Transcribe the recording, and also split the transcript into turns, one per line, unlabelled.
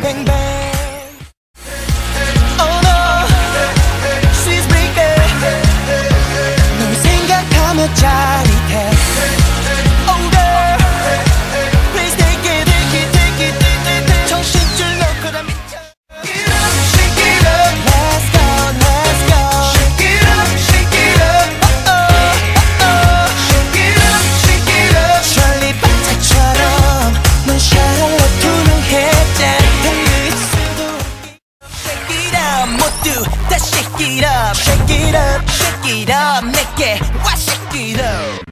bang bang. Oh no, she's breaking. 널 생각하며 짜릿해. Oh girl, please take it, take it, take it, take it, take it. 정신줄 놓고 나 미쳐. Shake it up, let's go, let's go. Shake it up, shake it up. Oh oh, oh oh. Shake it up, shake it up. 셜리 바타처럼 넌 샬롯 투명했잖아. 달릴 수도 없게. Shake it up, 모두 다 shake it up. Shake it up, shake it up. 내게 와 shake it up.